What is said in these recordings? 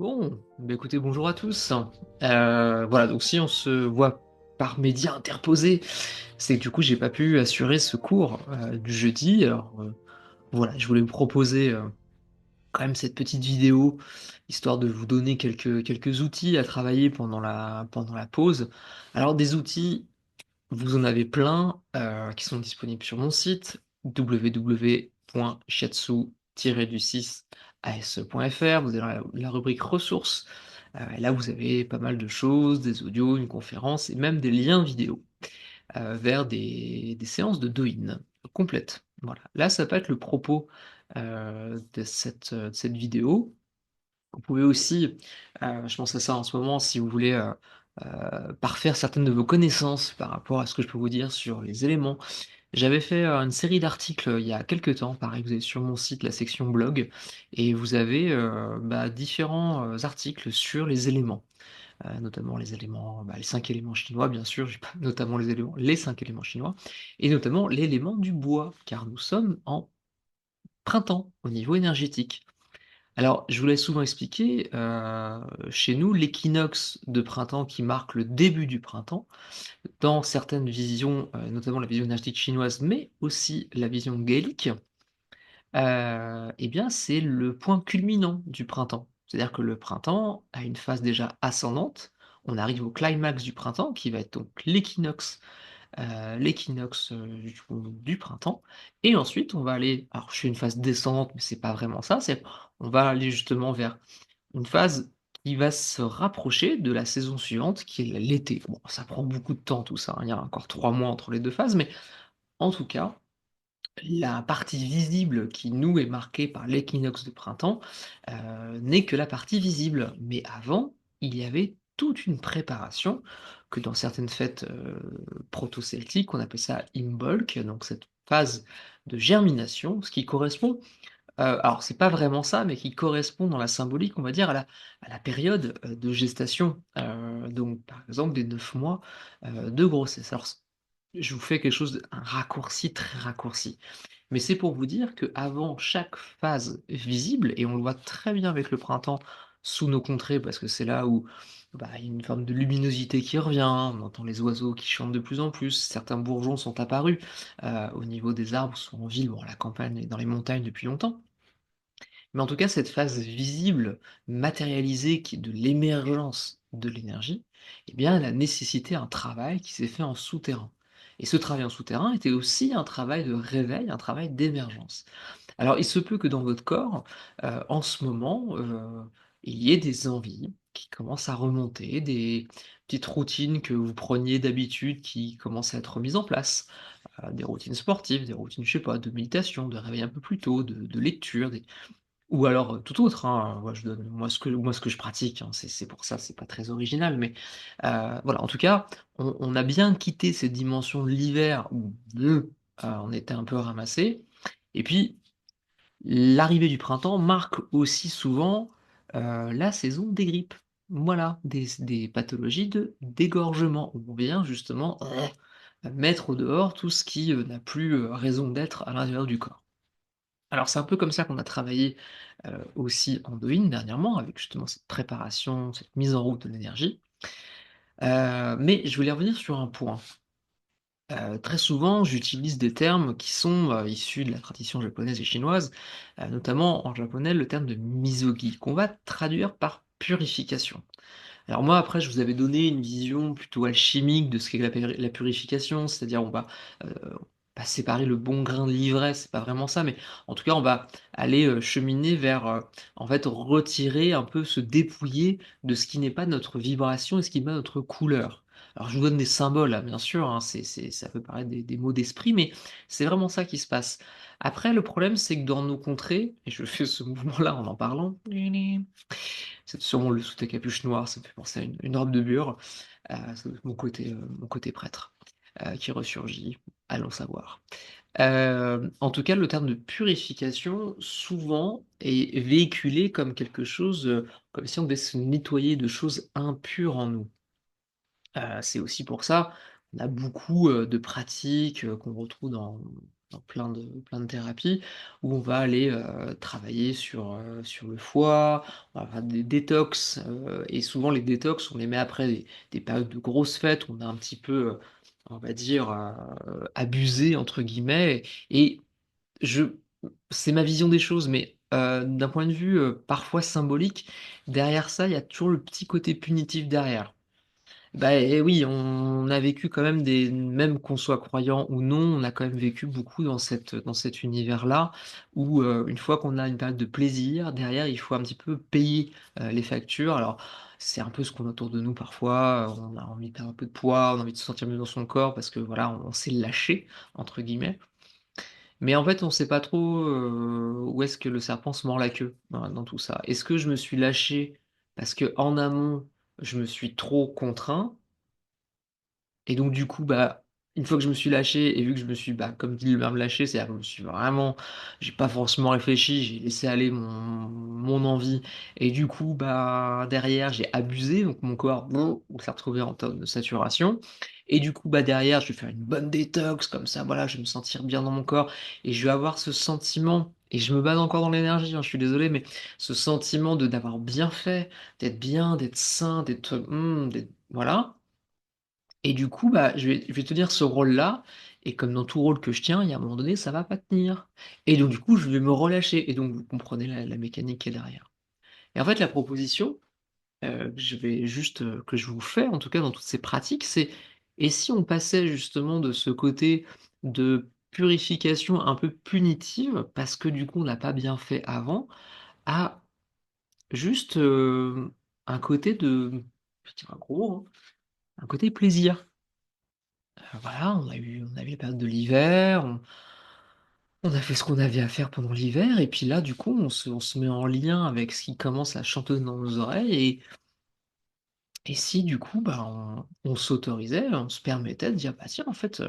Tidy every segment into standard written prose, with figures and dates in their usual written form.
Bon, bah, écoutez, bonjour à tous. Voilà, donc si on se voit par médias interposés, c'est que du coup, j'ai pas pu assurer ce cours, du jeudi. Alors, voilà, je voulais vous proposer, quand même cette petite vidéo, histoire de vous donner quelques outils à travailler pendant la pause. Alors des outils, vous en avez plein, qui sont disponibles sur mon site www.shiatsu-du6as.fr. Vous avez la rubrique ressources. Et là, vous avez pas mal de choses, des audios, une conférence et même des liens vidéo, vers des séances de Douyin complètes. Voilà. Là, ça peut être le propos, de cette vidéo. Vous pouvez aussi, je pense à ça en ce moment, si vous voulez, parfaire certaines de vos connaissances par rapport à ce que je peux vous dire sur les éléments. J'avais fait, une série d'articles, il y a quelque temps, pareil, vous avez sur mon site la section blog et vous avez, différents, articles sur les éléments, notamment les éléments, les 5 éléments chinois bien sûr, j'ai pas notamment les 5 éléments chinois et notamment l'élément du bois, car nous sommes en printemps au niveau énergétique. Alors, je vous l'ai souvent expliqué, chez nous, l'équinoxe de printemps qui marque le début du printemps, dans certaines visions, notamment la vision énergétique chinoise, mais aussi la vision gaélique, et bien, c'est le point culminant du printemps. C'est-à-dire que le printemps a une phase déjà ascendante. On arrive au climax du printemps qui va être donc l'équinoxe, du printemps et ensuite on va aller alors je fais une phase descendante, mais c'est pas vraiment ça, c'est on va aller justement vers une phase qui va se rapprocher de la saison suivante qui est l'été. Bon, ça prend beaucoup de temps tout ça, hein, il y a encore 3 mois entre les 2 phases, mais en tout cas, la partie visible qui nous est marquée par l'équinoxe de printemps, n'est que la partie visible. Mais avant, il y avait toute une préparation que dans certaines fêtes, proto-celtiques, on appelle ça Imbolc, donc cette phase de germination, ce qui correspond, alors c'est pas vraiment ça, mais qui correspond dans la symbolique, on va dire, à la période, de gestation, donc par exemple des 9 mois, de grossesse. Alors je vous fais quelque chose un raccourci, très raccourci. Mais c'est pour vous dire qu'avant chaque phase visible, et on le voit très bien avec le printemps sous nos contrées, parce que c'est là où, il y a une forme de luminosité qui revient, on entend les oiseaux qui chantent de plus en plus, certains bourgeons sont apparus, au niveau des arbres, soit en ville ou à la campagne et dans les montagnes depuis longtemps. Mais en tout cas, cette phase visible, matérialisée, qui est de l'émergence de l'énergie, eh bien, elle a nécessité un travail qui s'est fait en souterrain. Et ce travail en souterrain était aussi un travail de réveil, un travail d'émergence. Alors, il se peut que dans votre corps, en ce moment, il y ait des envies qui commencent à remonter, des petites routines que vous preniez d'habitude qui commencent à être mises en place, des routines sportives, des routines, je sais pas, de méditation, de réveil un peu plus tôt, de lecture, ou alors, tout autre, hein, moi je donne moi ce que je pratique, hein, c'est pour ça, c'est pas très original, mais, voilà, en tout cas, on a bien quitté cette dimension de l'hiver où on était un peu ramassés et puis l'arrivée du printemps marque aussi souvent, la saison des grippes. Voilà, des pathologies de dégorgement, où on vient justement mettre au dehors tout ce qui, n'a plus, raison d'être à l'intérieur du corps. Alors c'est un peu comme ça qu'on a travaillé, aussi en Douyin dernièrement, avec justement cette préparation, cette mise en route de l'énergie. Mais je voulais revenir sur un point. Très souvent, j'utilise des termes qui sont, issus de la tradition japonaise et chinoise, notamment en japonais le terme de misogi, qu'on va traduire par purification. Alors moi, après, je vous avais donné une vision plutôt alchimique de ce qu'est la purification, c'est-à-dire on va séparer le bon grain de l'ivraie, c'est pas vraiment ça, mais en tout cas, on va aller, cheminer vers, en fait, retirer un peu, se dépouiller de ce qui n'est pas notre vibration et ce qui n'est pas notre couleur. Alors je vous donne des symboles, hein, bien sûr, hein, ça peut paraître des mots d'esprit, mais c'est vraiment ça qui se passe. Après, le problème, c'est que dans nos contrées, et je fais ce mouvement-là en parlant, c'est sûrement le sous ta capuche noire, ça me fait penser à une robe de bure, c'est mon côté prêtre, qui ressurgit, allons savoir. En tout cas, le terme de purification, souvent, est véhiculé comme quelque chose, comme si on devait se nettoyer de choses impures en nous. C'est aussi pour ça, on a beaucoup, de pratiques, qu'on retrouve dans dans plein de thérapies où on va aller, travailler sur le foie, on va faire des détox, et souvent les détox, on les met après des périodes de grosses fêtes où on a un petit peu, on va dire, «abusé» entre guillemets et je c'est ma vision des choses, mais d'un point de vue, parfois symbolique, derrière ça, il y a toujours le petit côté punitif derrière. Bah et oui, on a vécu quand même des même qu'on soit croyant ou non, on a quand même vécu beaucoup dans cet univers-là où, une fois qu'on a une période de plaisir, derrière, il faut un petit peu payer, les factures. Alors, c'est un peu ce qu'on a autour de nous parfois, on a envie de perdre un peu de poids, on a envie de se sentir mieux dans son corps parce que voilà, on s'est «lâché» entre guillemets. Mais en fait, on sait pas trop, où est-ce que le serpent se mord la queue, dans tout ça. Est-ce que je me suis lâché parce que en amont, je me suis trop contraint et donc du coup, bah, une fois que je me suis lâché et vu que je me suis, bah, comme dit le verbe lâcher, c'est-à-dire que je me suis vraiment j'ai pas forcément réfléchi, j'ai laissé aller mon envie et du coup, bah, derrière, j'ai abusé, donc mon corps, boum, il s'est retrouvé en termes de saturation et du coup, bah, derrière, je vais faire une bonne détox comme ça, voilà, je vais me sentir bien dans mon corps et je vais avoir ce sentiment et je me bats encore dans l'énergie, hein, je suis désolé, mais ce sentiment de d'avoir bien fait, d'être bien, d'être sain, d'être voilà et du coup, bah, je vais tenir ce rôle-là et comme dans tout rôle que je tiens, il y a un moment donné, ça va pas tenir et donc du coup, je vais me relâcher et donc vous comprenez la mécanique qui est derrière et en fait, la proposition, que je vous fais, en tout cas dans toutes ces pratiques, c'est et si on passait justement de ce côté de purification un peu punitive, parce que du coup, on n'a pas bien fait avant, à juste, un côté de je dirais un gros mot, hein, un côté plaisir. Voilà, on a eu la période de l'hiver, on a fait ce qu'on avait à faire pendant l'hiver et puis là, du coup, on se met en lien avec ce qui commence à chantonner dans nos oreilles et si du coup, bah, on s'autorisait, on se permettait de dire: «Bah, tiens, en fait,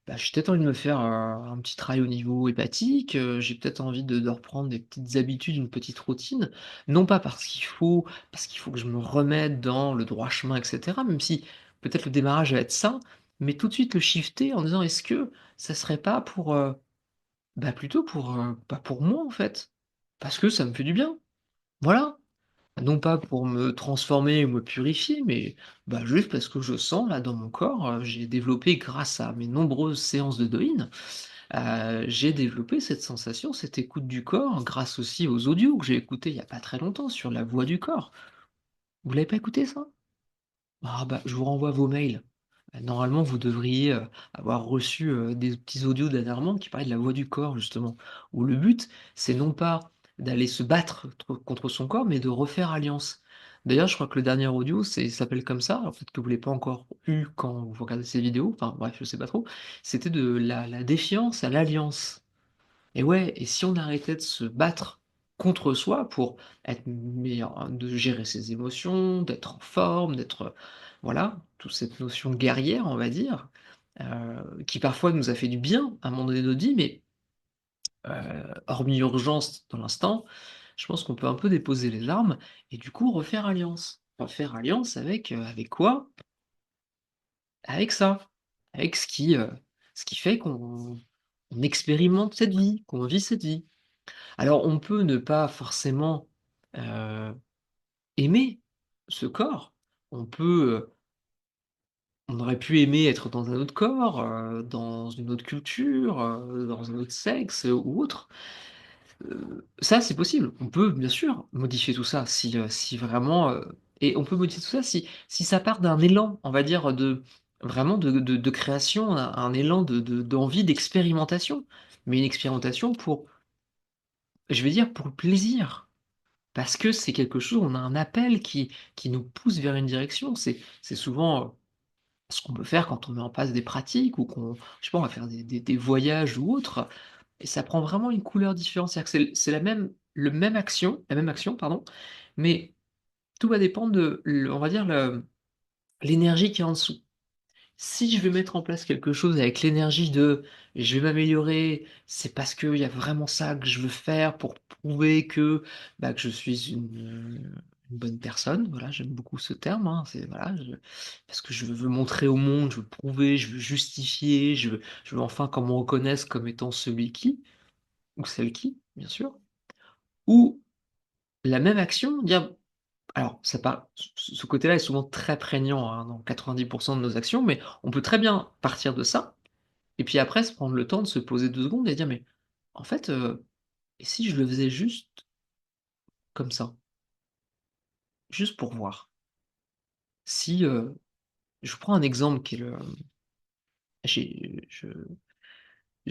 bah, j'ai peut-être envie de me faire, un petit travail au niveau hépatique, j'ai peut-être envie de reprendre des petites habitudes, une petite routine». Non pas parce qu'il faut que je me remette dans le droit chemin et cetera, même si peut-être le démarrage va être ça, mais tout de suite le shifter en disant: «Est-ce que ça serait pas pour, bah, plutôt pour, bah, pour moi, en fait, parce que ça me fait du bien». Voilà. Non pas pour me transformer ou me purifier, mais, bah, juste parce que je sens là dans mon corps, j'ai développé grâce à mes nombreuses séances de Douyin, j'ai développé cette sensation, cette écoute du corps grâce aussi aux audios que j'ai écoutés il y a pas très longtemps sur la voix du corps. Vous l'avez pas écouté ça? Ah bah, je vous renvoie vos mails. Normalement, vous devriez, avoir reçu, des petits audios dernièrement qui parlaient de la voix du corps justement, où le but, c'est non pas d'aller se battre contre son corps, mais de refaire alliance. D'ailleurs, je crois que le dernier audio, s'appelle comme ça, alors peut-être que vous l'avez pas encore eu quand vous regardez ces vidéos, enfin bref, je sais pas trop. C'était de la défiance à l'alliance. Et ouais, et si on arrêtait de se battre contre soi pour être meilleur, de gérer ses émotions, d'être en forme, d'être, voilà, toute cette notion guerrière, on va dire, qui parfois nous a fait du bien à un moment donné de notre vie, mais hormis urgence dans l'instant, je pense qu'on peut un peu déposer les armes et du coup refaire alliance. Refaire alliance avec quoi? Avec ça, avec ce qui fait qu'on expérimente cette vie, qu'on vit cette vie. Alors on peut ne pas forcément, heu, aimer ce corps. On peut, on aurait pu aimer être dans un autre corps, dans une autre culture, dans un autre sexe, ou autre. Ça c'est possible. On peut bien sûr modifier tout ça si vraiment, et on peut modifier tout ça si ça part d'un élan, on va dire, de vraiment de création, un élan d'envie d'expérimentation. Mais une expérimentation pour, je vais dire, pour le plaisir. Parce que c'est quelque chose, on a un appel qui nous pousse vers une direction. C'est souvent, ce qu'on peut faire quand on met en place des pratiques ou qu'on je sais pas, on va faire des voyages ou autre et ça prend vraiment une couleur différente. C'est-à-dire que c'est la même action, pardon, mais tout va dépendre de le on va dire l'énergie qui est en dessous. Si je veux mettre en place quelque chose avec l'énergie de: «Je vais m'améliorer, c'est parce qu'il y a vraiment ça que je veux faire pour prouver que, bah, que je suis une bonne personne, voilà, j'aime beaucoup ce terme, hein, c'est voilà, parce que je veux montrer au monde, je veux prouver, je veux justifier, je veux enfin qu'on me reconnaisse comme étant celui qui, ou celle qui, bien sûr, ou la même action, dire alors ça part ce côté-là est souvent très prégnant, hein, dans 90 de nos actions, mais on peut très bien partir de ça et puis après se prendre le temps de se poser 2 secondes et dire: «Mais en fait, et si je le faisais juste comme ça? Juste pour voir?» Si, je prends un exemple qui est j'ai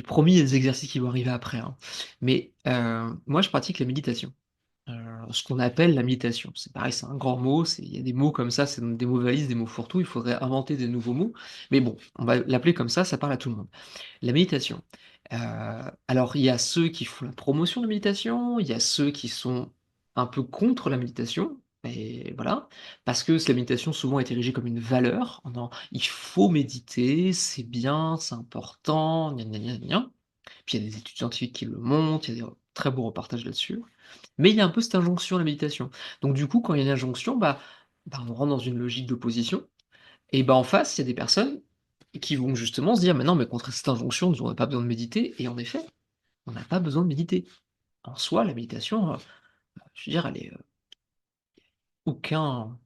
promis il y a des exercices qui vont arriver après, hein, mais moi je pratique la méditation. Heu, ce qu'on appelle la méditation. C'est pareil, c'est un grand mot, il y a des mots comme ça, c'est des mots valises, des mots fourre-tout, il faudrait inventer des nouveaux mots, mais bon, on va l'appeler comme ça parle à tout le monde. La méditation, heu, alors il y a ceux qui font la promotion de la méditation, il y a ceux qui sont un peu contre la méditation et voilà, parce que la méditation souvent est érigée comme une valeur, en disant: «Il faut méditer, c'est bien, c'est important, gna gna gna gna». Puis il y a des études scientifiques qui le montrent, il y a des très beaux reportages là-dessus. Mais il y a un peu cette injonction à la méditation. Donc du coup, quand il y a une injonction, on rentre dans une logique d'opposition et en face, il y a des personnes qui vont justement se dire: «Mais non, mais contre cette injonction, nous on n'a pas besoin de méditer» et en effet, on n'a pas besoin de méditer. En soi, la méditation, je veux dire, elle est, aucun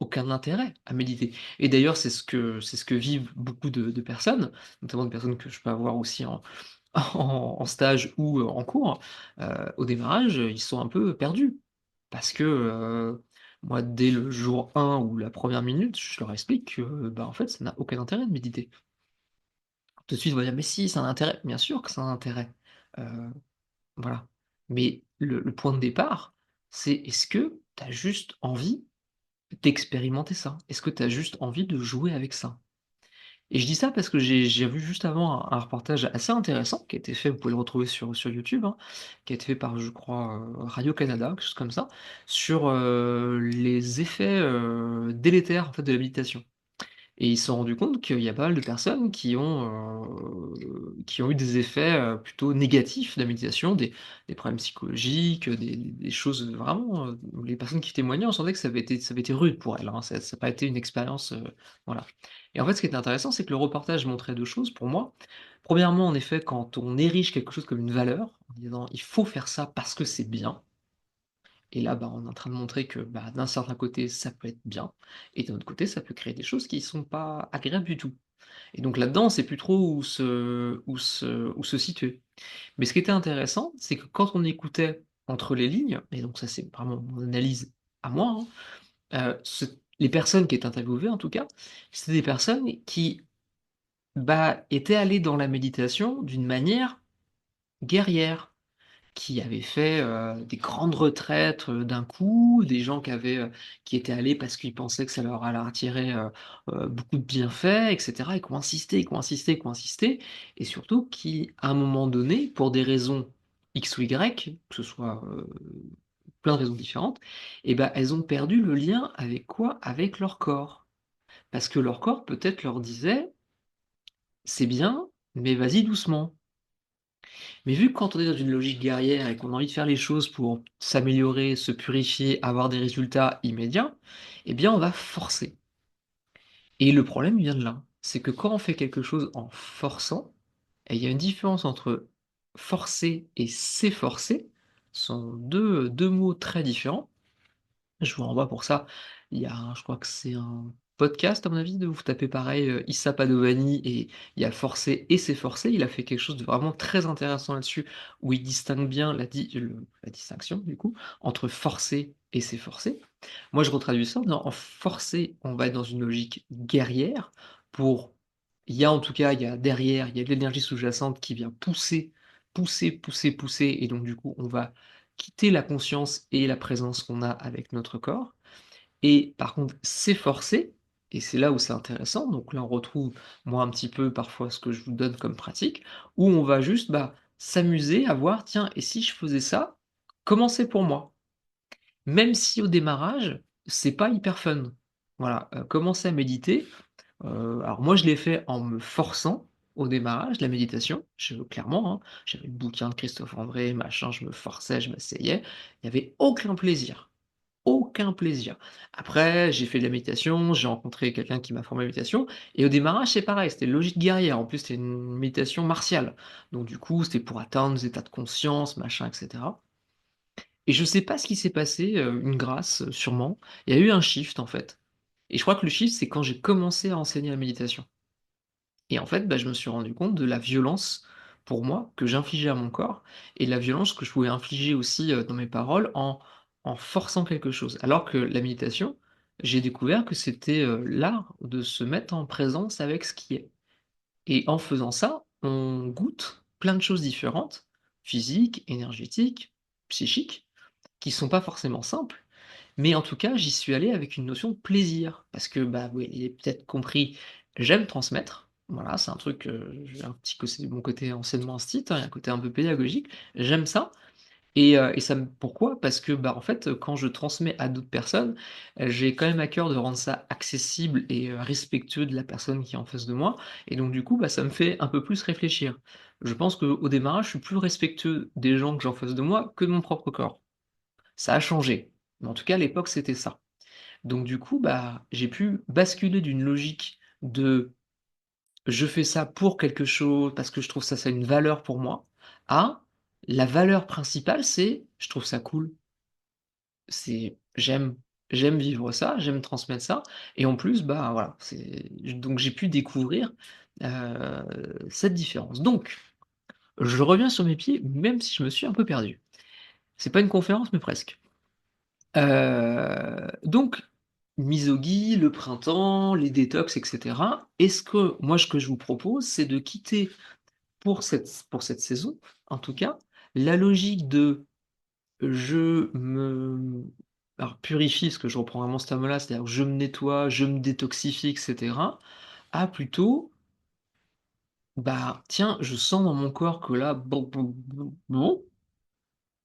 aucun intérêt à méditer et d'ailleurs, c'est ce que vivent beaucoup de personnes, notamment des personnes que je peux avoir aussi en stage ou, en cours, au démarrage, ils sont un peu perdus. Parce que, moi, dès le jour 1 ou la première minute, je leur explique que, en fait, ça n'a aucun intérêt de méditer. Tout de suite, ils vont dire: «Mais si, ça a un intérêt». Bien sûr que ça a un intérêt, heu, voilà. Mais le point de départ, c'est est-ce que tu as juste envie d'expérimenter ça? Est-ce que tu as juste envie de jouer avec ça? Et je dis ça parce que j'ai vu juste avant un reportage assez intéressant qui a été fait, vous pouvez le retrouver sur YouTube, hein, qui a été fait par je crois, Radio-Canada, quelque chose comme ça, sur, les effets, délétères en fait de la méditation. Et ils se sont rendus compte qu'il y a pas mal de personnes qui ont eu des effets, plutôt négatifs de la méditation, des problèmes psychologiques, des choses vraiment, où les personnes qui témoignaient, on sentait que ça avait été rude pour elles, hein. Ça a pas été une expérience, voilà. Et en fait, ce qui est intéressant, c'est que le reportage montrait 2 choses pour moi. Premièrement, en effet, quand on érige quelque chose comme une valeur, en disant: «Il faut faire ça parce que c'est bien», et là, on est en train de montrer que, d'un certain côté, ça peut être bien et d'un autre côté, ça peut créer des choses qui sont pas agréables du tout. Et donc là-dedans, on sait plus trop où se situer. Mais ce qui était intéressant, c'est que quand on écoutait entre les lignes, et donc ça, c'est vraiment mon analyse à moi, hein, les personnes qui étaient interviewées, en tout cas, c'était des personnes qui, étaient allées dans la méditation d'une manière guerrière. Qui avaient fait, des grandes retraites, d'un coup, des gens qui étaient allés parce qu'ils pensaient que ça leur allait attirer, beaucoup de bienfaits et cetera et qui ont insisté, qui ont insisté, qui ont insisté et surtout qui, à un moment donné, pour des raisons X ou Y, que ce soit, plein de raisons différentes, elles ont perdu le lien avec quoi? Avec leur corps. Parce que leur corps peut-être leur disait: «C'est bien, mais vas-y doucement». Mais vu que quand on est dans une logique guerrière et qu'on a envie de faire les choses pour s'améliorer, se purifier, avoir des résultats immédiats, on va forcer. Et le problème vient de là. C'est que quand on fait quelque chose en forçant, il y a une différence entre forcer et s'efforcer. Ce sont deux mots très différents. Je vous renvoie pour ça, il y a un je crois que c'est un podcast à mon avis de vous tapez pareil, Issa Padovani et il y a Forcer et s'efforcer. Il a fait quelque chose de vraiment très intéressant là-dessus, où il distingue bien la distinction du coup, entre forcer et s'efforcer. Moi je retraduis ça en forcer, on va être dans une logique guerrière pour il y a derrière, il y a de l'énergie sous-jacente qui vient pousser, pousser, pousser, pousser et donc du coup on va quitter la conscience et la présence qu'on a avec notre corps et par contre s'efforcer et c'est là où c'est intéressant, donc là on retrouve moi un petit peu parfois ce que je vous donne comme pratique, où on va juste, s'amuser à voir: «Tiens et si je faisais ça, comment c'est pour moi?» Même si au démarrage, c'est pas hyper fun. Voilà, commencer à méditer, alors moi je l'ai fait en me forçant au démarrage, la méditation, clairement, hein, j'avais le bouquin de Christophe André, machin, je me forçais, je m'asseyais, il y avait aucun plaisir. aucun plaisir. Après, j'ai fait de la méditation, j'ai rencontré quelqu'un qui m'a formé à la méditation et au démarrage, c'est pareil, c'était logique guerrière. En plus, c'était une méditation martiale. Donc du coup, c'était pour atteindre des états de conscience, machin et cetera et je sais pas ce qui s'est passé, une grâce, sûrement. Il y a eu un shift, en fait et je crois que le shift, c'est quand j'ai commencé à enseigner la méditation et en fait, bah, je me suis rendu compte de la violence, pour moi, que j'infligeais à mon corps et la violence que je pouvais infliger aussi, dans mes paroles en forçant quelque chose. Alors que la méditation, j'ai découvert que c'était, l'art de se mettre en présence avec ce qui est et en faisant ça, on goûte plein de choses différentes, physiques, énergétiques, psychiques, qui sont pas forcément simples, mais en tout cas, j'y suis allé avec une notion de plaisir parce que, bah, vous avez peut-être compris, j'aime transmettre. Voilà, c'est un truc, j'ai un petit côté mon côté anciennement instit, hein, il y a un côté un peu pédagogique. J'aime ça et ça me pourquoi? Parce que, bah, en fait, quand je transmets à d'autres personnes, j'ai quand même à cœur de rendre ça accessible et respectueux de la personne qui est en face de moi et donc du coup, bah, ça me fait un peu plus réfléchir. Je pense qu'au démarrage, je suis plus respectueux des gens que j'ai en face de moi que de mon propre corps. Ça a changé, mais en tout cas à l'époque, c'était ça. Donc du coup, bah, j'ai pu basculer d'une logique de je fais ça pour quelque chose, parce que je trouve ça, ça a une valeur pour moi, à la valeur principale, c'est je trouve ça cool. C'est j'aime vivre ça, j'aime transmettre ça et en plus, bah, voilà, c'est donc j'ai pu découvrir, cette différence. Donc, je reviens sur mes pieds, même si je me suis un peu perdu. C'est pas une conférence, mais presque. Donc misogynie, le printemps, les détox et cetera. Est-ce que moi, ce que je vous propose, c'est de quitter pour cette saison, en tout cas, la logique de je me alors purifie, parce que je reprends vraiment ce terme-là, c'est-à-dire je me nettoie, je me détoxifie et cetera, à plutôt, bah, tiens, je sens dans mon corps que là, bon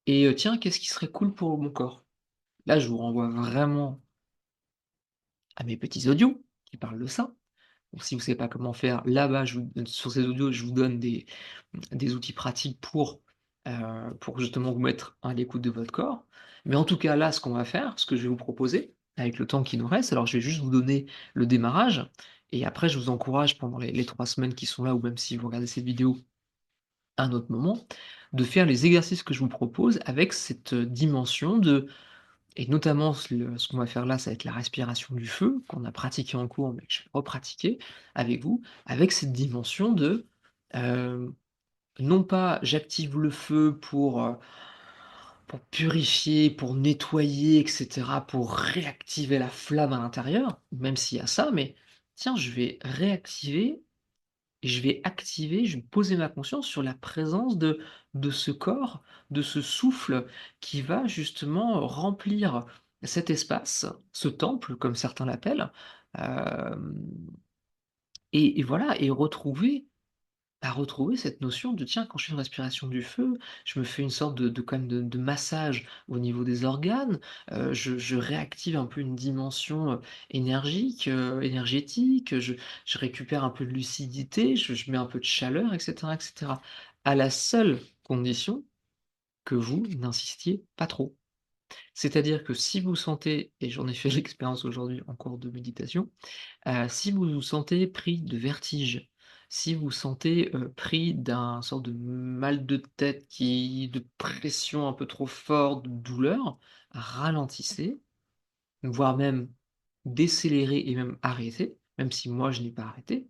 et tiens, qu'est-ce qui serait cool pour mon corps? Là, je vous renvoie vraiment à mes petits audios qui parlent de ça. Donc si vous ne savez pas comment faire, là-bas, je vous sur ces audios, je vous donne des outils pratiques pour justement vous mettre à l'écoute de votre corps. Mais en tout cas, là, ce qu'on va faire, ce que je vais vous proposer, avec le temps qui nous reste, alors je vais juste vous donner le démarrage et après je vous encourage pendant les 3 semaines qui sont là ou même si vous regardez cette vidéo à un autre moment, de faire les exercices que je vous propose avec cette, dimension de et notamment ce qu'on va faire là, ça va être la respiration du feu qu'on a pratiqué en cours, mais que je vais repratiquer avec vous, avec cette dimension de, hem, non pas j'active le feu pour purifier, pour nettoyer et cetera, pour réactiver la flamme à l'intérieur, même s'il y a ça, mais tiens, je vais réactiver et je vais activer, je vais poser ma conscience sur la présence de ce corps, de ce souffle qui va justement remplir cet espace, ce temple comme certains l'appellent, hem et voilà et retrouver cette notion de tiens, quand je fais une respiration du feu, je me fais une sorte de quand même de massage au niveau des organes, je réactive un peu une dimension, énergétique, je récupère un peu de lucidité, je mets un peu de chaleur et cetera. À la seule condition que vous n'insistiez pas trop. C'est-à-dire que si vous sentez et j'en ai fait l'expérience aujourd'hui en cours de méditation, si vous vous sentez pris de vertige, si vous sentez, pris d'un sorte de mal de tête de pression un peu trop forte, de douleur, ralentissez, voire même décélérez et même arrêtez, même si moi je n'ai pas arrêté,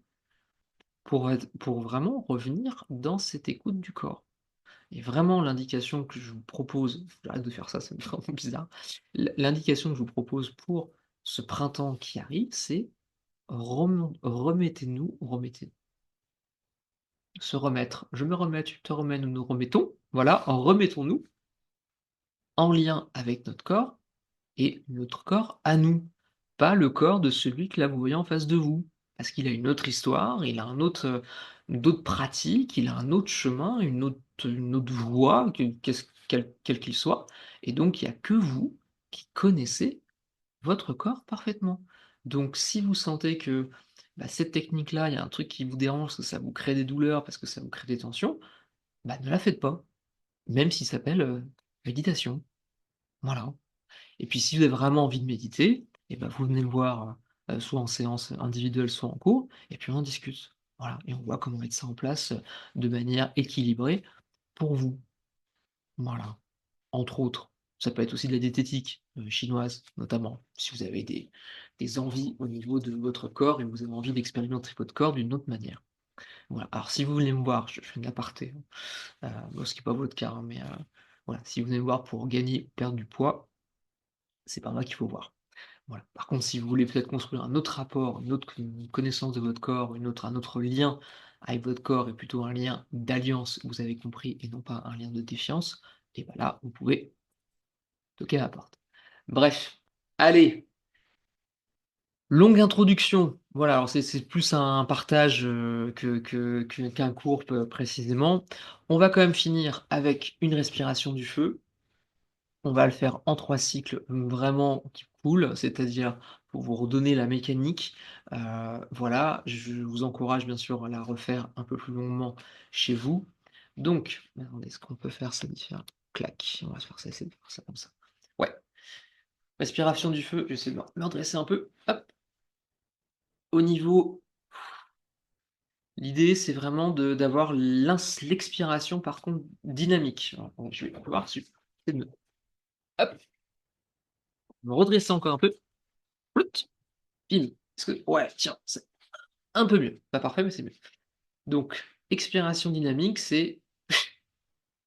pour vraiment revenir dans cette écoute du corps. Et vraiment l'indication que je vous propose, j'arrête de faire ça, ça me fait vraiment bizarre. L'indication que je vous propose pour ce printemps qui arrive, c'est remettez se remettre, je me remets, tu te remets, nous nous remettons, voilà, remettons-nous en lien avec notre corps et notre corps à nous, pas le corps de celui que là vous voyez en face de vous. Parce qu'il a une autre histoire, il a d'autres pratiques, il a un autre chemin, une autre voie, quel qu'il soit, et donc il y a que vous qui connaissez votre corps parfaitement. Donc si vous sentez que, bah, cette technique-là, il y a un truc qui vous dérange, que ça vous crée des douleurs, parce que ça vous crée des tensions, bah, ne la faites pas, même s'il s'appelle, méditation. Voilà Et puis si vous avez vraiment envie de méditer, et ben vous venez me voir, soit en séance individuelle, soit en cours, et puis on en discute. Voilà, et on voit comment mettre ça en place, de manière équilibrée pour vous. Voilà, entre autres. Ça peut être aussi de la diététique, chinoise notamment, si vous avez des envies au niveau de votre corps et vous avez envie d'expérimenter votre corps d'une autre manière. Voilà, alors si vous voulez me voir, je fais une aparté, bon ce qui est pas votre cas, hein, mais voilà, si vous venez me voir pour gagner ou perdre du poids, c'est pas moi qu'il faut voir. Voilà. Par contre, si vous voulez peut-être construire un autre rapport, une connaissance de votre corps, un autre lien avec votre corps et plutôt un lien d'alliance, vous avez compris, et non pas un lien de défiance, et ben là, vous pouvez toquer à ma porte. Bref, allez, longue introduction. Voilà, alors c'est plus un partage, qu'un cours précisément. On va quand même finir avec une respiration du feu. On va le faire en 3 cycles, vraiment qui cool, c'est-à-dire pour vous redonner la mécanique. Voilà, je vous encourage bien sûr à la refaire un peu plus longuement chez vous. Donc, attendez, ce qu'on peut faire, c'est de faire clac, on va se faire ça, essayer de faire ça comme ça. Ouais, respiration du feu, j'essaie de me redresser un peu. Hop, au niveau l'idée, c'est vraiment d'avoir l'expiration par contre dynamique. Alors, attendez, je vais voir si je vais me hop, me redresser encore un peu. Plout, pile. Est-ce que ouais, tiens, c'est un peu mieux. Pas parfait, mais c'est mieux. Donc, expiration dynamique, c'est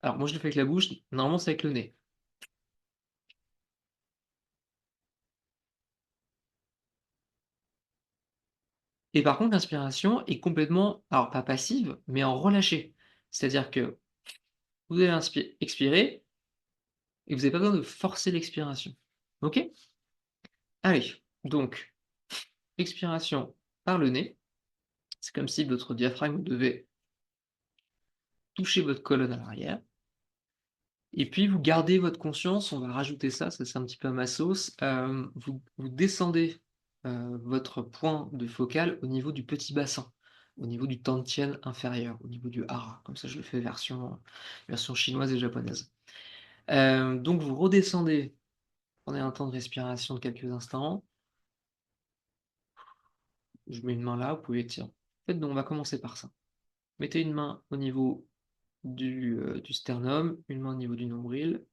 alors moi je le fais avec la bouche, normalement c'est avec le nez. Et par contre, l'inspiration est complètement, alors pas passive, mais en relâché. C'est-à-dire que vous allez expirer et vous avez pas besoin de forcer l'expiration. OK? Allez, donc expiration par le nez. C'est comme si votre diaphragme devait toucher votre colonne à l'arrière. Et puis vous gardez votre conscience, on va rajouter ça c'est un petit peu à ma sauce, vous descendez, votre point de focal au niveau du petit bassin, au niveau du dantian inférieur, au niveau du hara, comme ça je le fais version chinoise et japonaise. Donc vous redescendez, prenez un temps de respiration de quelques instants. Je mets une main là, vous pouvez étirer. En fait, donc on va commencer par ça. Mettez une main au niveau du sternum, une main au niveau du nombril.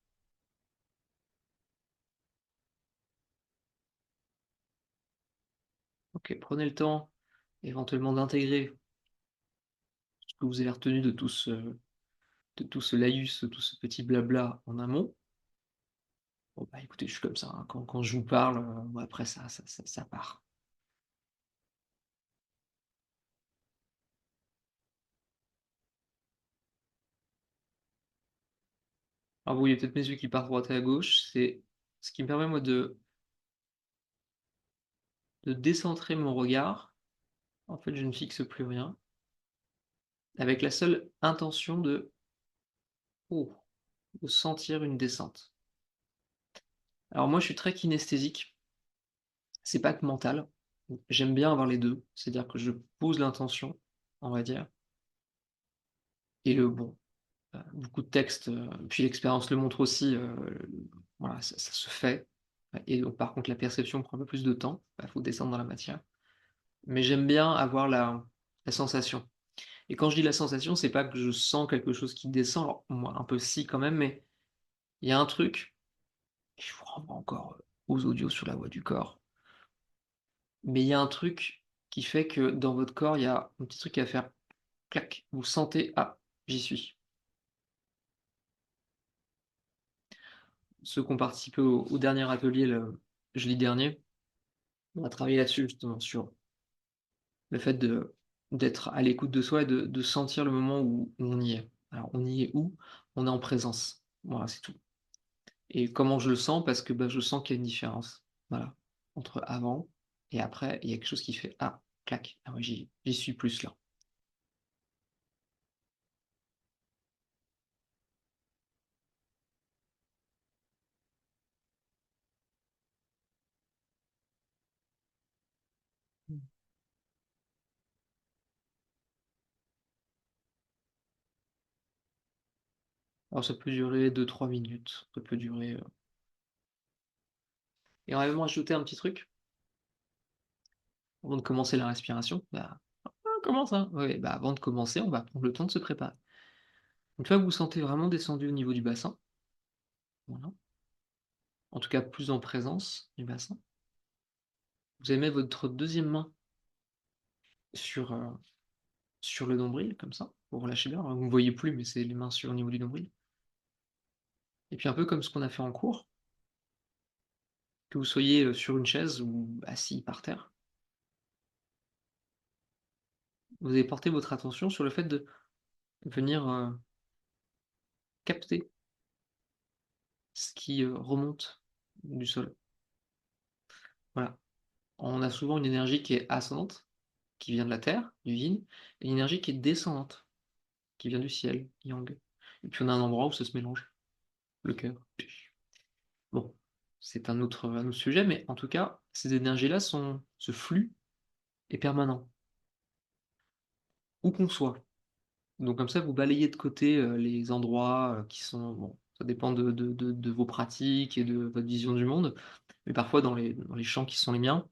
OK, prenez le temps éventuellement d'intégrer ce que vous avez retenu de tout ce laïus, tout ce petit blabla en amont. Bon, bah, écoutez, je suis comme ça, hein, quand je vous parle, moi après ça part. Alors vous voyez peut-être mes yeux qui partent à droite et à gauche, c'est ce qui me permet moi de décentrer mon regard. En fait, je ne fixe plus rien, avec la seule intention oh, de sentir une descente. Alors moi, je suis très kinesthésique, c'est pas que mental. J'aime bien avoir les 2, c'est-à-dire que je pose l'intention, on va dire, et le bon, beaucoup de textes, puis l'expérience le montre aussi, voilà, ça se fait, et donc par contre la perception prend un peu plus de temps, il faut descendre dans la matière. Mais j'aime bien avoir la sensation. Et quand je dis la sensation, c'est pas que je sens quelque chose qui descend, alors moi un peu si quand même, mais il y a un truc, et je vous renvoie encore, aux audios sur la voix du corps, mais il y a un truc qui fait que dans votre corps, il y a un petit truc à faire clac, vous sentez: «Ah, j'y suis». Ceux qui ont participé au dernier atelier le jeudi dernier, on a travaillé là-dessus justement, sur le fait d'être à l'écoute de soi et de sentir le moment où on y est. Alors on y est où? On est en présence. Voilà, c'est tout. Et comment je le sens? Parce que, bah, je sens qu'il y a une différence. Voilà. Entre avant et après, il y a quelque chose qui fait: «Ah, clac, ah ouais, j'y suis plus là». Mmh. Alors ça peut durer 2-3 minutes, ça peut durer, Et on va même rajouter un petit truc, avant de commencer la respiration. Bah: «Ah, comment ça?» «Ouais, bah, avant de commencer, on va prendre le temps de se préparer». Une fois que vous sentez vraiment descendu au niveau du bassin, voilà, en tout cas plus en présence du bassin, vous allez mettre votre deuxième main sur, sur le nombril comme ça, pour relâcher bien. Alors vous ne me voyez plus, mais c'est les mains sur au niveau du nombril. Et puis un peu comme ce qu'on a fait en cours, que vous soyez, sur une chaise ou assis par terre, vous allez porter votre attention sur le fait de venir, capter ce qui, remonte du sol. Voilà. On a souvent une énergie qui est ascendante, qui vient de la terre, du yin, et une énergie qui est descendante, qui vient du ciel, yang. Et puis on a un endroit où ça se mélange, le cœur. Bon, c'est un autre sujet, mais en tout cas, ces énergies-là sont ce flux est permanent, où qu'on soit. Donc comme ça, vous balayez de côté, les endroits, qui sont bon, ça dépend de vos pratiques et de votre vision du monde, mais parfois dans les champs qui sont les miens,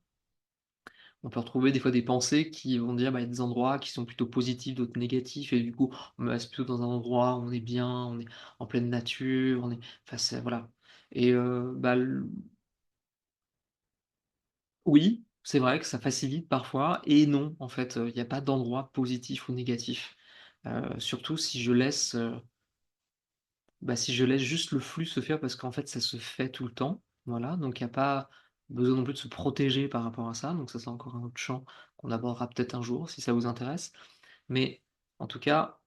on peut retrouver des fois des pensées qui vont dire, bah, il y a des endroits qui sont plutôt positifs, d'autres négatifs et du coup, on me laisse plutôt dans un endroit où on est bien, on est en pleine nature, on est enfin c'est voilà et bah, l oui, c'est vrai que ça facilite parfois et non, en fait, il y a pas d'endroit positif ou négatif. Surtout si je laisse, bah, si je laisse juste le flux se faire parce qu'en fait ça se fait tout le temps, voilà, donc il y a pas besoin non plus de se protéger par rapport à ça, donc ça c'est encore un autre champ qu'on abordera peut-être un jour si ça vous intéresse. Mais en tout cas,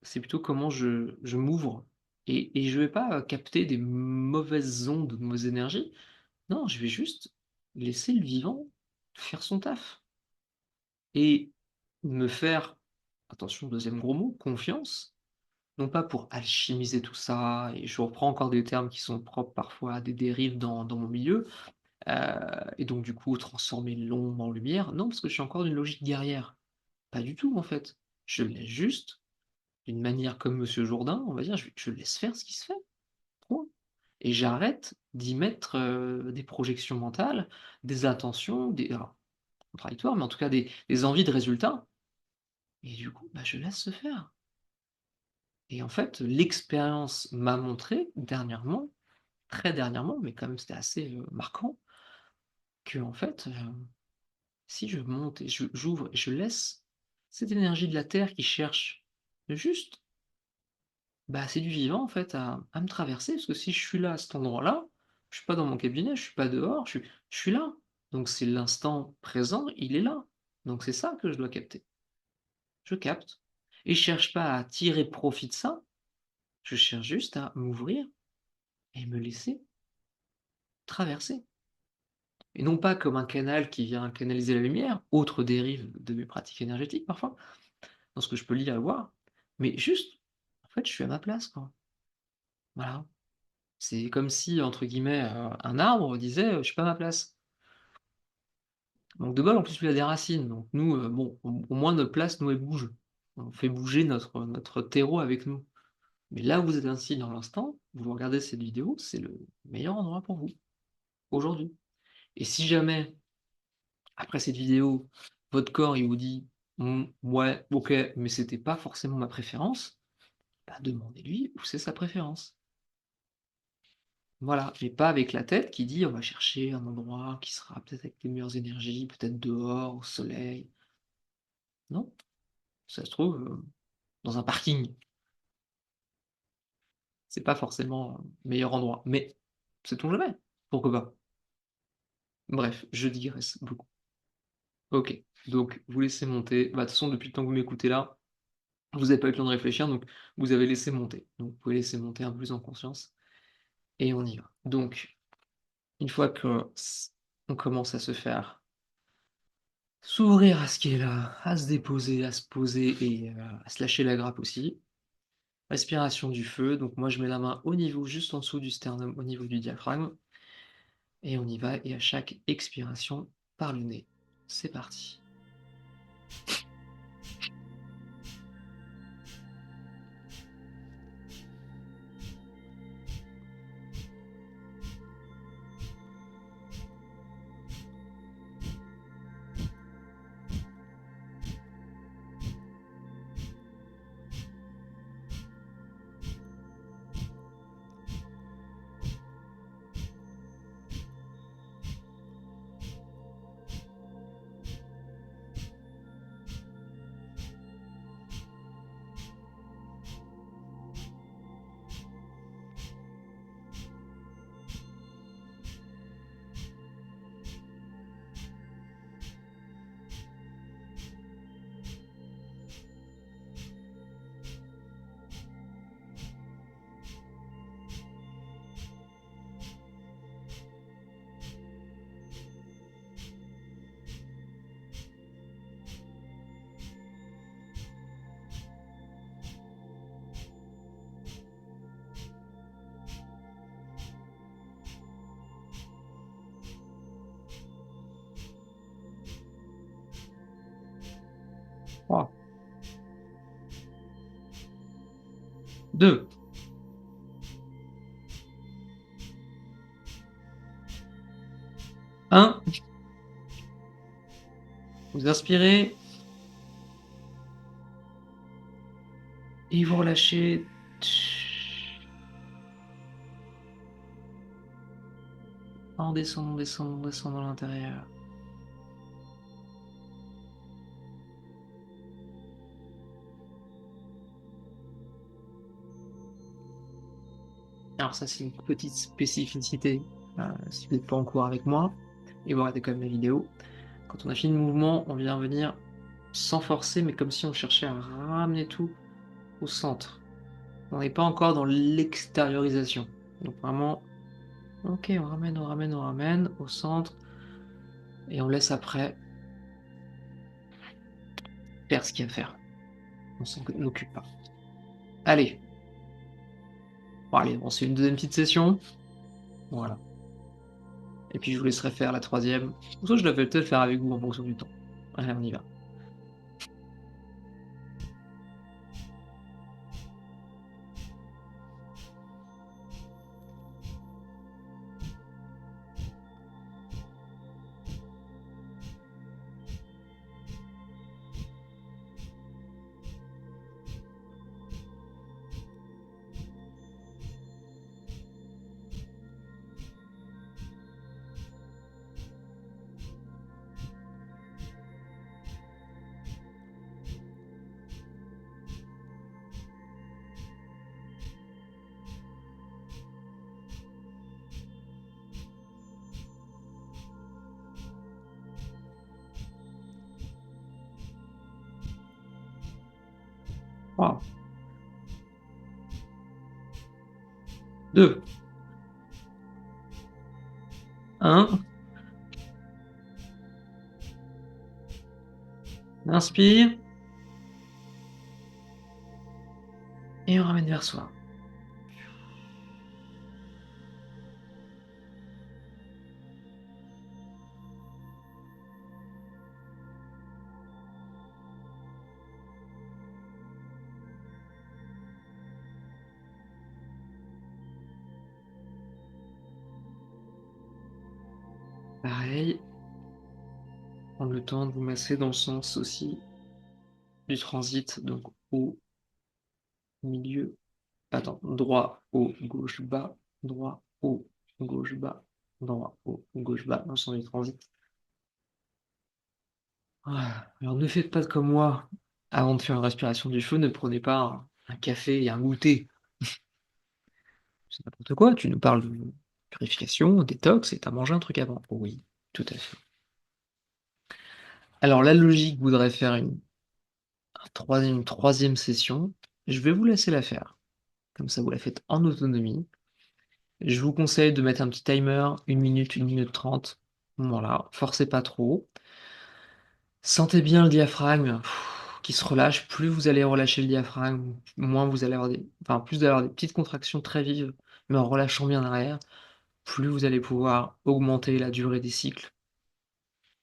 c'est plutôt comment je m'ouvre et je vais pas, capter des mauvaises ondes, de mauvaises énergies. Non, je vais juste laisser le vivant faire son taf et me faire, attention deuxième gros mot, confiance, non pas pour alchimiser tout ça et je reprends encore des termes qui sont propres parfois à des dérives dans mon milieu, heu et donc du coup transformer l'ombre en lumière. Non, parce que je suis encore d'une logique guerrière. Pas du tout en fait. Je laisse juste d'une manière comme Monsieur Jourdain, on va dire, je laisse faire ce qui se fait, point et j'arrête d'y mettre, des projections mentales, des intentions, des alors contradictoires, mais en tout cas des envies de résultats et du coup, bah, je laisse se faire et en fait, l'expérience m'a montré dernièrement, très dernièrement, mais quand même c'était assez, marquant, qu'en fait, si je monte et j'ouvre et je laisse cette énergie de la terre qui cherche juste bah, c'est du vivant en fait à me traverser, parce que si je suis là à cet endroit-là, je suis pas dans mon cabinet, je suis pas dehors, je suis là. Donc c'est l'instant présent, il est là. Donc c'est ça que je dois capter. Je capte et je cherche pas à tirer profit de ça, je cherche juste à m'ouvrir et me laisser traverser. Et non pas comme un canal qui vient canaliser la lumière, autre dérive de mes pratiques énergétiques parfois, dans ce que je peux lire et voir, mais juste, en fait, je suis à ma place, quoi. Voilà. C'est comme si, entre guillemets, un arbre disait, «Je suis pas à ma place». Manque de bol, en plus, lui a des racines, donc nous, bon, au moins notre place, nous, elle bouge. On fait bouger notre terreau avec nous. Mais là où vous êtes assis dans l'instant, vous regardez cette vidéo, c'est le meilleur endroit pour vous, aujourd'hui. Et si jamais, après cette vidéo, votre corps, il vous dit: Ouais, OK, mais c'était pas forcément ma préférence», bah, demandez-lui où c'est sa préférence. Voilà, mais pas avec la tête qui dit: «On va chercher un endroit qui sera peut-être avec les meilleures énergies, peut-être dehors, au soleil». Non, ça se trouve, dans un parking. C'est pas forcément, le meilleur endroit, mais sait-on jamais? Pourquoi pas? Bref, je digresse beaucoup. OK, donc vous laissez monter. Bah, de toute façon, depuis le temps que vous m'écoutez là, vous avez pas eu le temps de réfléchir, donc vous avez laissé monter. Donc vous pouvez laisser monter un peu plus en conscience et on y va. Donc une fois que s on commence à se faire s'ouvrir à ce qui est là, à se déposer, à se poser et à se lâcher la grappe aussi. Respiration du feu, donc moi je mets la main au niveau juste en dessous du sternum, au niveau du diaphragme et on y va et à chaque expiration par le nez. C'est parti. 3, 2, 1. Vous inspirez et vous relâchez. En descendant, descendant, descendant à l'intérieur. Alors ça, c'est une petite spécificité, si vous n'êtes pas en cours avec moi et vous regardez quand même la vidéo. Quand on a fini le mouvement, on vient venir sans forcer, mais comme si on cherchait à ramener tout au centre. On n'est pas encore dans l'extériorisation. Donc vraiment, OK, on ramène, on ramène, on ramène au centre et on laisse après faire ce qu'il y a à faire. On s'en occupe pas. Allez, bon allez, on se fait une deuxième petite session. Voilà. Et puis je vous laisserai faire la troisième. Ou soit je la vais peut-être faire avec vous en fonction du temps. Allez, on y va. Trois, 2, 1. Inspire et on ramène vers soi. Pareil, prendre le temps de vous masser dans le sens aussi du transit, donc au milieu. Attends, droit, haut, gauche, bas, droit, haut, gauche, bas, droit, haut, gauche, bas, dans le sens du transit. Alors ne faites pas comme moi. Avant de faire une respiration du feu, ne prenez pas un café et un goûter. C'est n'importe quoi. Tu nous parles de purification, détox, et t'as mangé un truc avant. Oui, tout à fait. Alors la logique voudrait faire une troisième session. Je vais vous laisser la faire. Comme ça, vous la faites en autonomie. Je vous conseille de mettre un petit timer, 1 minute 30. Voilà, forcez pas trop. Sentez bien le diaphragme qui se relâche. Plus vous allez relâcher le diaphragme, moins vous allez avoir plus vous allez avoir des petites contractions très vives, mais en relâchant bien derrière, plus vous allez pouvoir augmenter la durée des cycles.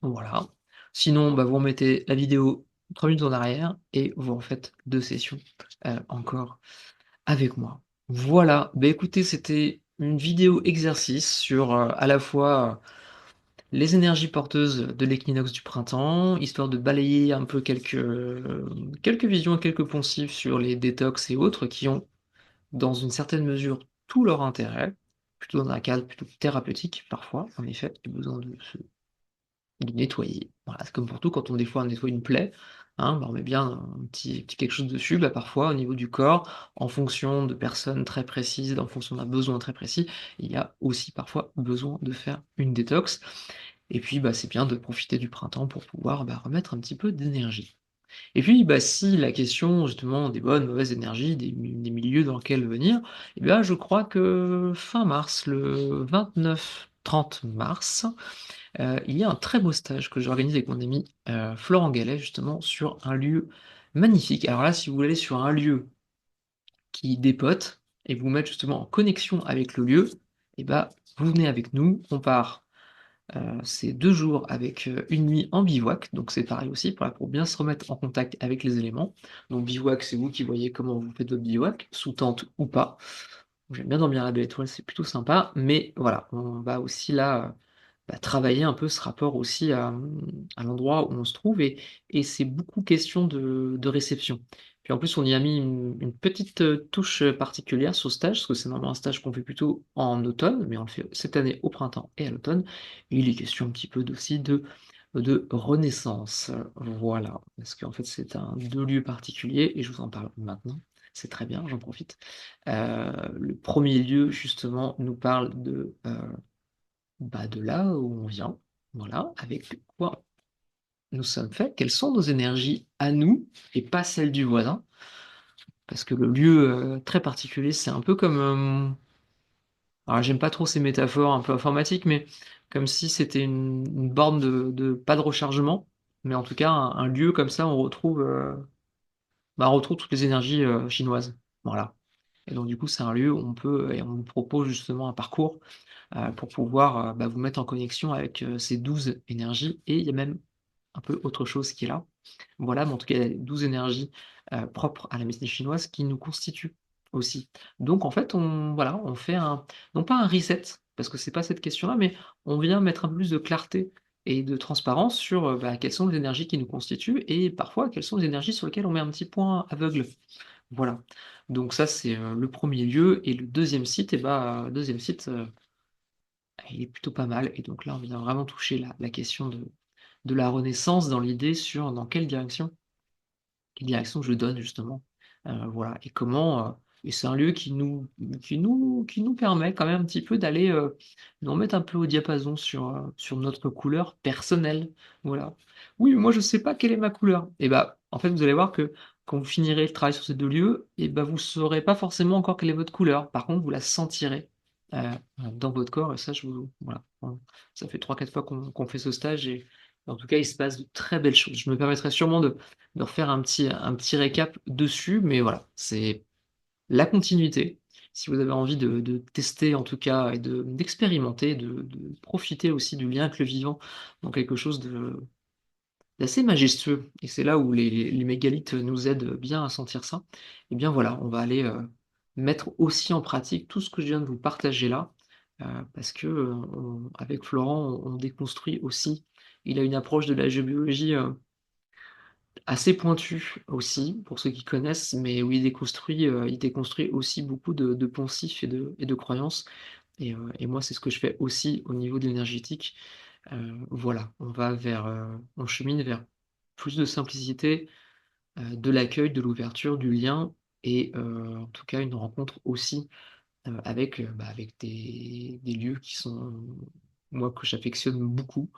Voilà. Sinon, bah, vous remettez la vidéo 3 minutes en arrière et vous refaites 2 sessions, encore avec moi. Voilà, bah, écoutez, c'était une vidéo exercice sur, à la fois, les énergies porteuses de l'équinoxe du printemps, histoire de balayer un peu quelques visions et quelques poncifs sur les détox et autres qui ont, dans une certaine mesure, tout leur intérêt, plutôt dans un cadre plutôt thérapeutique parfois, en effet, il y a besoin de nettoyer. Voilà, c'est comme pour tout, quand des fois on nettoie une plaie, hein, bah, on met bien un petit quelque chose dessus, bah, parfois au niveau du corps, en fonction de personnes très précises, en fonction d'un besoin très précis, il y a aussi parfois besoin de faire une détox et puis, bah, c'est bien de profiter du printemps pour pouvoir, bah, remettre un petit peu d'énergie. Et puis, bah, si la question justement des bonnes, mauvaises énergies, des milieux dans lesquels venir, et bien je crois que fin mars, le 29-30 mars, il y a un très beau stage que j'organise avec mon ami, Florent Gallet justement sur un lieu magnifique. Alors là, si vous voulez aller sur un lieu qui dépote et vous mettre justement en connexion avec le lieu, et bah, vous venez avec nous, on part C'est 2 jours avec, 1 nuit en bivouac, donc c'est pareil aussi pour bien se remettre en contact avec les éléments. Donc bivouac, c'est vous qui voyez comment vous faites votre bivouac, sous tente ou pas. J'aime bien dormir à la belle étoile, c'est plutôt sympa, mais voilà, on va aussi là, travailler un peu ce rapport aussi à l'endroit où on se trouve et c'est beaucoup question de réception. Puis en plus, on y a mis une petite, touche, particulière sur ce stage, parce que c'est normalement un stage qu'on fait plutôt en automne, mais on le fait cette année au printemps et à l'automne. Et il est question un petit peu aussi de renaissance, voilà. Parce qu'en fait, c'est 2 lieux particuliers et je vous en parle maintenant. C'est très bien, j'en profite. Le premier lieu justement nous parle de là où on vient, voilà, avec quoi nous sommes faits, quelles sont nos énergies à nous et pas celles du voisin. Parce que le lieu, très particulier, c'est un peu comme, alors j'aime pas trop ces métaphores un peu informatiques, mais comme si c'était une borne de pas de rechargement, mais en tout cas un lieu comme ça, on retrouve toutes les énergies, chinoises. Voilà. Et donc du coup, c'est un lieu où on peut et on vous propose justement un parcours, pour pouvoir, vous mettre en connexion avec, ces 12 énergies et il y a même un peu autre chose qui est là. Voilà, mais en tout cas, il y a 12 énergies, propres à la médecine chinoise qui nous constituent aussi. Donc en fait, on fait non pas un reset, parce que c'est pas cette question-là, mais on vient mettre un peu plus de clarté et de transparence sur, quelles sont les énergies qui nous constituent et parfois quelles sont les énergies sur lesquelles on met un petit point aveugle. Voilà. Donc ça, c'est, le premier lieu et le deuxième site 2 site, il est plutôt pas mal et donc là, on vient vraiment toucher la question de la renaissance dans l'idée sur dans quelle direction je donne justement, voilà et comment, et c'est un lieu qui nous permet quand même un petit peu d'aller, nous remettre un peu au diapason sur notre couleur personnelle, voilà. «Oui, mais moi je sais pas quelle est ma couleur» et en fait, vous allez voir que quand vous finirez le travail sur ces 2 lieux et vous saurez pas forcément encore quelle est votre couleur. Par contre, vous la sentirez, heu, dans votre corps et ça je vous voilà, ça fait 3-4 fois qu'on fait ce stage et en tout cas, il se passe de très belles choses. Je me permettrai sûrement de refaire un petit récap dessus, mais voilà, c'est la continuité. Si vous avez envie de tester en tout cas et d'expérimenter, de profiter aussi du lien avec le vivant dans quelque chose d'assez majestueux et c'est là où les mégalithes nous aident bien à sentir ça. Et bien voilà, on va aller, mettre aussi en pratique tout ce que je viens de vous partager là, parce que, avec Florent, on déconstruit aussi. Il a une approche de la géobiologie, assez pointu aussi, pour ceux qui connaissent, mais où il déconstruit aussi beaucoup de poncifs et de croyances et moi, c'est ce que je fais aussi au niveau de l'énergétique. Voilà, on chemine vers plus de simplicité, de l'accueil, de l'ouverture, du lien et en tout cas une rencontre aussi, avec des lieux qui sont, moi, que j'affectionne beaucoup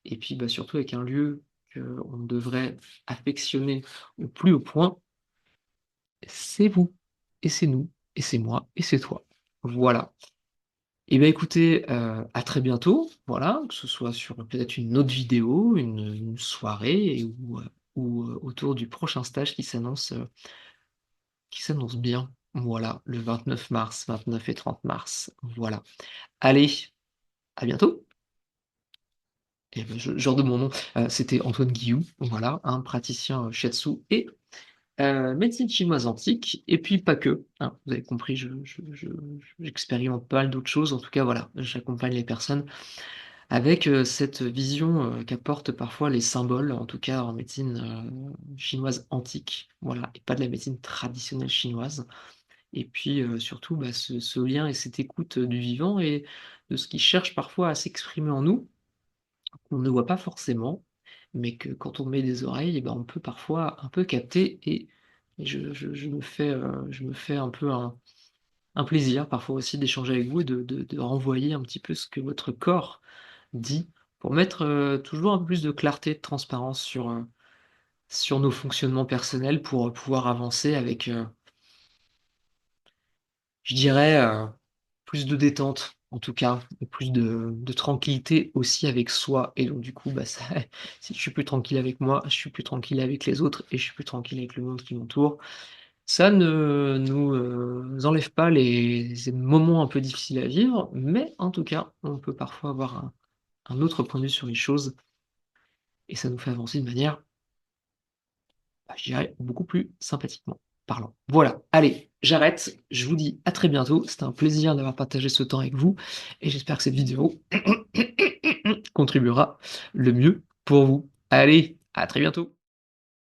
et puis, surtout avec un lieu qu'on devrait affectionner au plus haut point, c'est vous et c'est nous et c'est moi et c'est toi. Voilà. Et écoutez, à très bientôt, voilà, que ce soit sur peut-être une autre vidéo, une soirée ou autour du prochain stage qui s'annonce bien. Voilà, le 29 mars, 29 et 30 mars. Voilà. Allez, à bientôt et je redonne mon nom, c'était Antoine Guillou, voilà, un praticien, shiatsu et médecine chinoise antique et puis pas que, hein. Vous avez compris, j'expérimente pas mal d'autres choses. En tout cas, voilà, j'accompagne les personnes avec, cette vision, qu'apportent parfois les symboles, en tout cas en médecine, chinoise antique, voilà et pas de la médecine traditionnelle chinoise et puis, surtout, ce lien et cette écoute, du vivant et de ce qui cherche parfois à s'exprimer en nous, qu'on ne voit pas forcément, mais que quand on met des oreilles on peut parfois un peu capter et je me fais un peu un plaisir parfois aussi d'échanger avec vous et de renvoyer un petit peu ce que votre corps dit pour mettre, toujours un peu plus de clarté, de transparence sur nos fonctionnements personnels pour, pouvoir avancer avec, je dirais, plus de détente, en tout cas, et plus de tranquillité aussi avec soi et donc du coup, ça si je suis plus tranquille avec moi, je suis plus tranquille avec les autres et je suis plus tranquille avec le monde qui m'entoure. Ça ne nous, enlève pas les moments un peu difficiles à vivre, mais en tout cas, on peut parfois avoir un autre point de vue sur les choses et ça nous fait avancer de manière, bah, je dirais, beaucoup plus sympathiquement parlant. Voilà, allez, j'arrête, je vous dis à très bientôt. C'était un plaisir d'avoir partagé ce temps avec vous et j'espère que cette vidéo contribuera le mieux pour vous. Allez, à très bientôt.